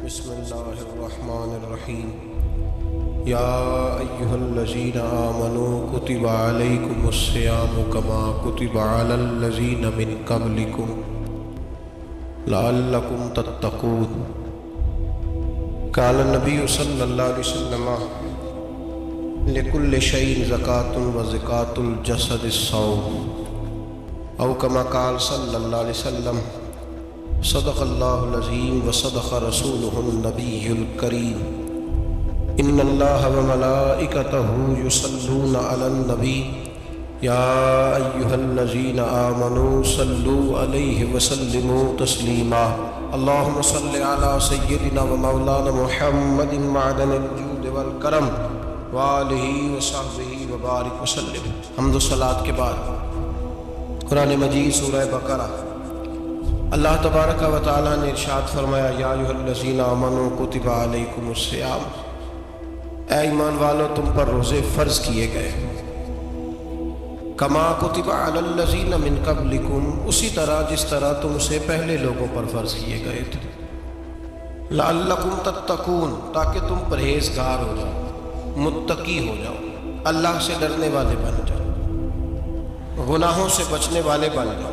بسم اللہ الرحمن الرحیم یا ایہا الذین آمنوا کتب علیکم الصیام کما کتب علی الذین من قبلکم لعلکم تتقون۔ قال النبی صلی اللہ علیہ وسلم لکل شیء زکاۃ و زکاۃ الجسد الصوم، او کما قال صلی اللہ علیہ وسلم صدق اللہ العظیم و صدق رسولہ النبی الکریم۔ ان اللہ و ملائکتہ یصلون علی النبی یا ایہا الذین آمنوا صلوا علیہ وسلموا تسلیما۔ اللہم صل علی سیدنا و مولانا محمد معدن الجود والکرم وآلہ وصحبہ وبارک وسلم۔ حمد و صلاۃ کے بعد قرآن مجید سورہ بقرہ، اللہ تبارک و تعالیٰ نے ارشاد فرمایا یا ایھا الذین آمنوا کتب علیکم الصیام، اے ایمان والو تم پر روزے فرض کیے گئے، کما کتب علی الذین من قبلکم، اسی طرح جس طرح تم سے پہلے لوگوں پر فرض کیے گئے تھے، لعلکم تتقون، تاکہ تم پرہیزگار ہو جاؤ، متقی ہو جاؤ، اللہ سے ڈرنے والے بن جاؤ، گناہوں سے بچنے والے بن جاؤ،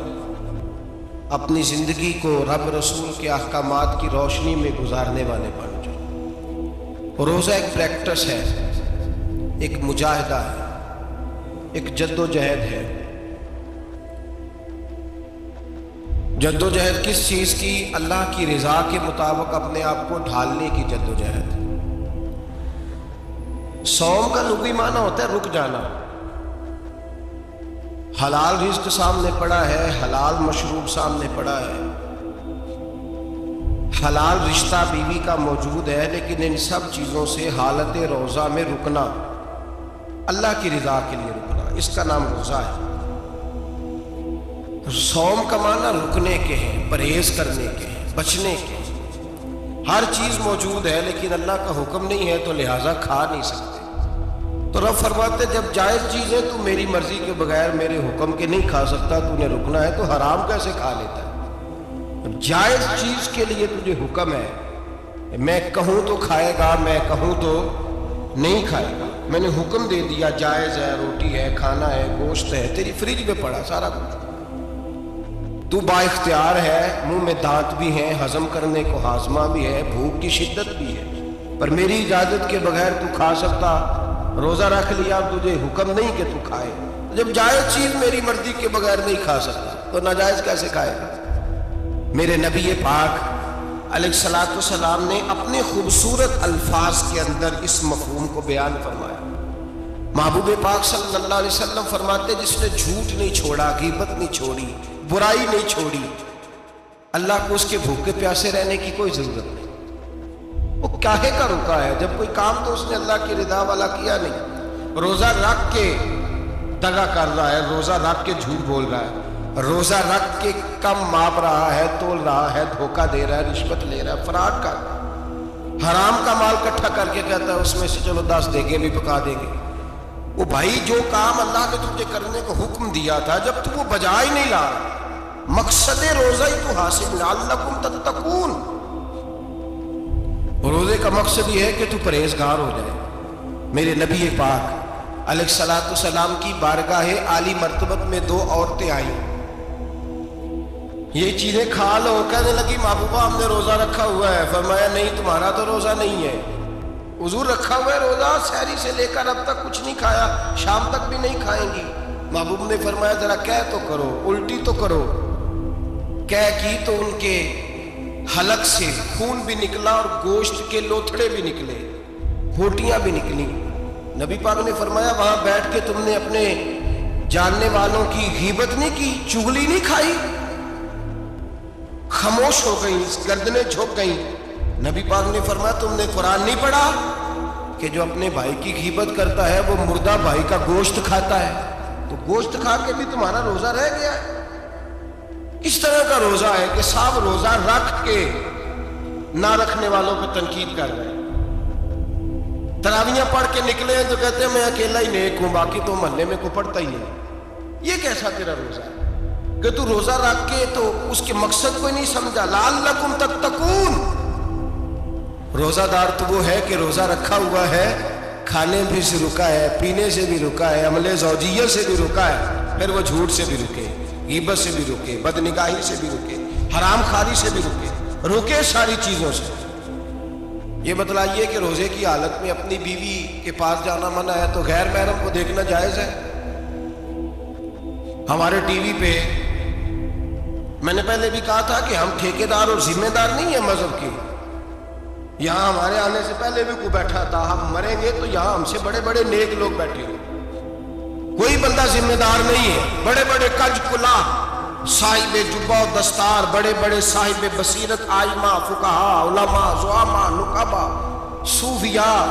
اپنی زندگی کو رب رسول کے احکامات کی روشنی میں گزارنے والے بن جاؤ۔ روزہ ایک پریکٹس ہے، ایک مجاہدہ ہے، ایک جد و جہد ہے۔ جد و جہد کس چیز کی؟ اللہ کی رضا کے مطابق اپنے آپ کو ڈھالنے کی جد و جہد۔ صوم کا لغوی معنی ہوتا ہے رک جانا۔ حلال رزق سامنے پڑا ہے، حلال مشروب سامنے پڑا ہے، حلال رشتہ بیوی کا موجود ہے، لیکن ان سب چیزوں سے حالت روزہ میں رکنا، اللہ کی رضا کے لیے رکنا، اس کا نام روزہ ہے۔ صوم کا معنی رکنے کے ہیں، پرہیز کرنے کے ہیں، بچنے کے ہیں۔ ہر چیز موجود ہے لیکن اللہ کا حکم نہیں ہے تو لہٰذا کھا نہیں سکتے۔ تو رب فرماتے جب جائز چیز ہے تو میری مرضی کے بغیر میرے حکم کے نہیں کھا سکتا، تو نے رکنا ہے تو حرام کیسے کھا لیتا ہے؟ جائز چیز کے لیے تجھے حکم ہے، میں کہوں تو کھائے گا، میں کہوں تو نہیں کھائے گا۔ میں نے حکم دے دیا جائز ہے، روٹی ہے، کھانا ہے، گوشت ہے، تیری فریج میں پڑا سارا کچھ، تو با اختیار ہے، منہ میں دانت بھی ہیں، ہضم کرنے کو ہاضمہ بھی ہے، بھوک کی شدت بھی ہے، پر میری اجازت کے بغیر تو کھا سکتا۔ روزہ رکھ لیا، تجھے حکم نہیں کہ تو کھائے۔ جب جائز چیز میری مرضی کے بغیر نہیں کھا سکتا تو ناجائز کیسے کھائے گا؟ میرے نبی پاک علیہ الصلوۃ والسلام نے اپنے خوبصورت الفاظ کے اندر اس مفہوم کو بیان فرمایا۔ محبوب پاک صلی اللہ علیہ وسلم فرماتے جس نے جھوٹ نہیں چھوڑا، غیبت نہیں چھوڑی، برائی نہیں چھوڑی، اللہ کو اس کے بھوکے پیاسے رہنے کی کوئی ضرورت نہیں۔ وہ کاہے کا رکا ہے؟ جب کوئی کام تو اس نے اللہ کی رضا والا کیا نہیں۔ روزہ رکھ کے دغا کر رہا ہے، روزہ رکھ کے جھوٹ بول رہا ہے، روزہ رکھ کے کم ماپ رہا ہے، تول رہا ہے، دھوکہ دے رہا ہے، رشوت لے رہا ہے، فراڈ کر رہا ہے، حرام کا مال اکٹھا کر کے کہتا ہے اس میں سے چلو 10 دیگے بھی پکا دیں گے۔ وہ بھائی جو کام اللہ نے تجھے کرنے کو حکم دیا تھا، جب تو وہ بجا ہی نہیں لا، مقصد روزہ ہی تو حاصل، لعلکم تتقون۔ روزے کا مقصد یہ ہے کہ تو پرہیزگار ہو جائے۔ میرے نبی پاک علیہ الصلوۃ والسلام کی بارگاہ عالی مرتبت میں 2 عورتیں آئیں، یہ چیزیں کھا لو، کہنے لگی محبوبہ ہم نے روزہ رکھا ہوا ہے۔ فرمایا نہیں، تمہارا تو روزہ نہیں ہے، حضور رکھا ہوا ہے روزہ، سحری سے لے کر اب تک کچھ نہیں کھایا، شام تک بھی نہیں کھائیں گی۔ محبوب نے فرمایا ذرا کہہ تو کرو، الٹی تو کرو۔ کہہ کی تو ان کے حلق سے خون بھی نکلا اور گوشت کے لوتھڑے بھی نکلے، پھوٹیاں بھی نکلی۔ نبی پاک نے فرمایا وہاں بیٹھ کے تم نے اپنے جاننے والوں کی غیبت نہیں کی، چغلی نہیں کھائی؟ خاموش ہو گئیں، گردنیں جھک گئیں۔ نبی پاک نے فرمایا تم نے قرآن نہیں پڑھا کہ جو اپنے بھائی کی غیبت کرتا ہے وہ مردہ بھائی کا گوشت کھاتا ہے؟ تو گوشت کھا کے بھی تمہارا روزہ رہ گیا ہے۔ اس طرح کا روزہ ہے کہ صاحب روزہ رکھ کے نہ رکھنے والوں پہ تنقید کر رہے ہیں۔ تراویحاں پڑھ کے نکلے ہیں تو کہتے ہیں میں اکیلا ہی نیک ہوں، باقی تو محلے میں کوئی پڑھتا ہی نہیں۔ یہ کیسا تیرا روزہ ہے کہ تو روزہ رکھ کے تو اس کے مقصد کو نہیں سمجھا؟ لعلکم تتقون، روزہ دار تو وہ ہے کہ روزہ رکھا ہوا ہے، کھانے بھی سے رکا ہے، پینے سے بھی رکا ہے، عمل زوجیت سے بھی رکا ہے، پھر وہ جھوٹ سے بھی رکے، غیبت سے بھی رکے، بدنگاہی سے بھی رکے، حرام خواری سے بھی رکے ساری چیزوں سے۔ یہ بتلائیے کہ روزے کی حالت میں اپنی بیوی کے پاس جانا منع ہے تو غیر محرم کو دیکھنا جائز ہے؟ ہمارے ٹی وی پہ میں نے پہلے بھی کہا تھا کہ ہم ٹھیکیدار اور ذمہ دار نہیں ہیں مذہب کے۔ یہاں ہمارے آنے سے پہلے بھی کوئی بیٹھا تھا، ہم مریں گے تو یہاں ہم سے بڑے بڑے نیک لوگ بیٹھے ہوئے، کوئی بندہ ذمہ دار نہیں ہے۔ بڑے بڑے کج کلا، صاحب جبہ و دستار، بڑے بڑے صاحب بصیرت، آئمہ، فقہاء، علماء، زعماء، نقبا، صوفیاء،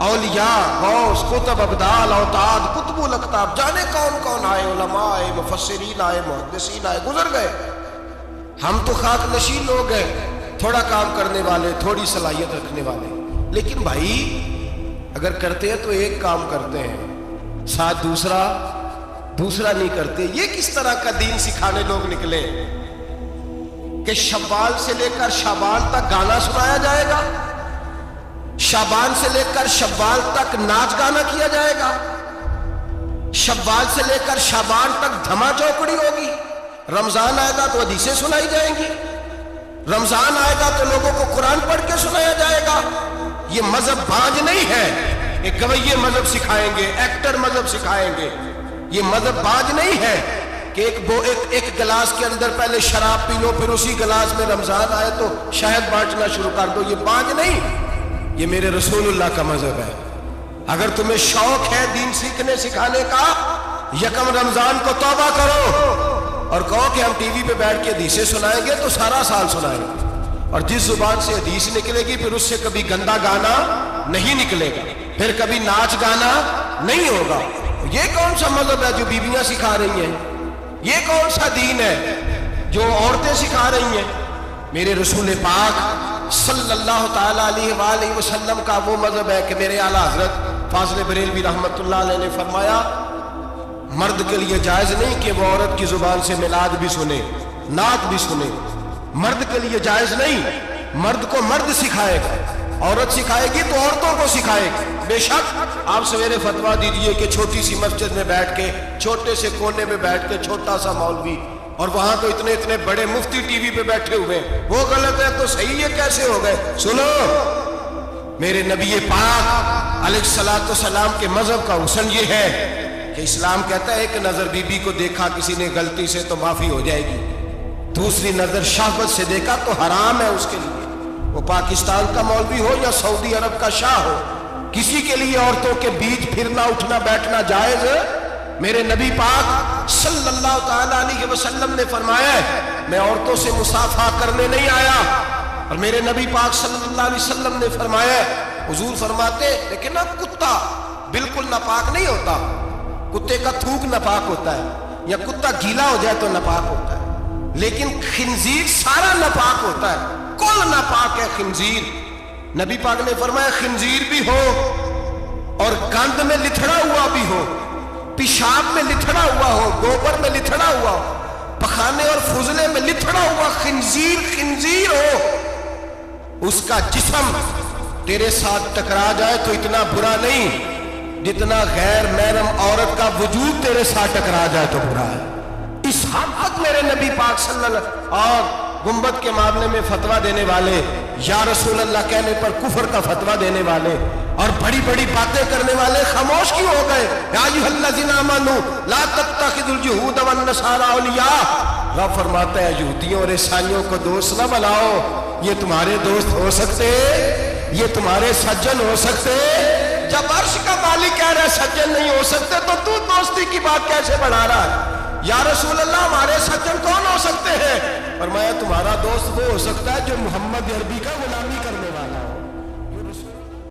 اولیاء، غوث، قطب، ابدال، اوتاد، قطب الاقطاب، جانے کون کون آئے، علماء آئے، مفسرین آئے، محدثین آئے، گزر گئے۔ ہم تو خاک نشین لوگ ہیں، تھوڑا کام کرنے والے، تھوڑی صلاحیت رکھنے والے۔ لیکن بھائی اگر کرتے ہیں تو ایک کام کرتے ہیں، ساتھ دوسرا نہیں کرتے۔ یہ کس طرح کا دین سکھانے لوگ نکلے کہ شوال سے لے کر شعبان تک گانا سنایا جائے گا، شعبان سے لے کر شوال تک ناچ گانا کیا جائے گا، شوال سے لے کر شعبان تک دھما چوکڑی ہوگی، رمضان آئے گا تو حدیثیں سنائی جائیں گی، رمضان آئے گا تو لوگوں کو قرآن پڑھ کے سنایا جائے گا۔ یہ مذہب باج نہیں ہے، ایک گویے مذہب سکھائیں گے، ایکٹر مذہب سکھائیں گے۔ یہ مذہب باج نہیں ہے کہ ایک گلاس کے اندر پہلے شراب پی لو، پھر اسی گلاس میں رمضان آئے تو شہد بانٹنا شروع کر دو۔ یہ باج نہیں، یہ میرے رسول اللہ کا مذہب ہے۔ اگر تمہیں شوق ہے دین سیکھنے سکھانے کا، یکم رمضان کو توبہ کرو اور کہو کہ ہم ٹی وی پہ بیٹھ کے حدیثیں سنائیں گے تو سارا سال سنائیں گے، اور جس زبان سے حدیث نکلے گی پھر اس سے کبھی گندا گانا نہیں نکلے گا، پھر کبھی ناچ گانا نہیں ہوگا۔ یہ کون سا مذہب ہے جو بیویاں سکھا رہی ہیں؟ یہ کون سا دین ہے جو عورتیں سکھا رہی ہیں؟ میرے رسول پاک صلی اللہ تعالی علیہ وآلہ وسلم کا وہ مذہب ہے کہ میرے اعلیٰ حضرت فاضل بریلوی رحمۃ اللہ علیہ نے فرمایا، مرد کے لیے جائز نہیں کہ وہ عورت کی زبان سے میلاد بھی سنے، نعت بھی سنے۔ مرد کے لیے جائز نہیں، مرد کو مرد سکھائے گا، عورت سکھائے گی تو عورتوں کو سکھائے گی۔ بے شک آپ سویرے فتویٰ دیجئے کہ چھوٹی سی مسجد میں بیٹھ کے، چھوٹے سے کونے میں بیٹھ کے چھوٹا سا مولوی، اور وہاں تو اتنے بڑے مفتی ٹی وی پہ بیٹھے ہوئے، وہ غلط ہے تو صحیح ہے کیسے ہو گئے؟ سنو، میرے نبی پاک علیہ الصلوۃ والسلام کے مذہب کا حسن یہ ہے کہ اسلام کہتا ہے ایک نظر بی بی کو دیکھا کسی نے غلطی سے تو معافی ہو جائے گی، دوسری نظر شہوت سے دیکھا تو حرام ہے اس کے لیے، وہ پاکستان کا مولوی ہو یا سعودی عرب کا شاہ ہو، کسی کے لیے عورتوں کے بیچ پھرنا اٹھنا بیٹھنا جائز ہے؟ میرے نبی پاک صلی اللہ تعالی علیہ وسلم نے فرمایا ہے میں عورتوں سے مصافحہ کرنے نہیں آیا، اور میرے نبی پاک صلی اللہ علیہ وسلم نے فرمایا ہے، حضور فرماتے لیکن نا کتا بالکل ناپاک نہیں ہوتا، کتے کا تھوک ناپاک ہوتا ہے، یا کتا گیلا ہو جائے تو ناپاک ہوتا ہے، لیکن خنزیر سارا ناپاک ہوتا ہے، کل ناپاک ہے خنزیر۔ نبی پاک نے فرمایا خنزیر بھی ہو اور گند میں لتھڑا ہوا بھی ہو، پیشاب میں لتھڑا ہوا ہو، گوبر میں لتھڑا ہوا ہو، پخانے اور فضلے میں لتھڑا ہوا خنزیر ہو، اس کا جسم تیرے ساتھ ٹکرا جائے تو اتنا برا نہیں جتنا غیر محرم عورت کا وجود تیرے ساتھ ٹکرا جائے تو برا ہے۔ اس حد تک میرے نبی پاک صلی اللہ علیہ وسلم اور گنبد کے معاملے میں فتویٰ دینے والے، یا رسول اللہ کہنے پر کفر کا فتویٰ دینے والے اور بڑی بڑی باتیں کرنے والے خاموش کیوں ہو گئے؟ یا ایھا الذین آمنوا لا تتخذوا اليہود والنصارى اولیاء، رب فرماتا ہے یہودیوں اور عیسائیوں کو دوست نہ بناؤ، یہ تمہارے دوست ہو سکتے، یہ تمہارے سجن ہو سکتے؟ جب عرش کا مالک کہہ رہا ہے سجن نہیں ہو سکتے تو دوستی کی بات کیسے بڑھا رہا ہے؟ یا رسول اللہ ہمارے سجن کون ہو سکتے ہیں؟ فرمایا تمہارا دوست وہ ہو سکتا ہے جو محمد عربی کا غلامی کرنے والا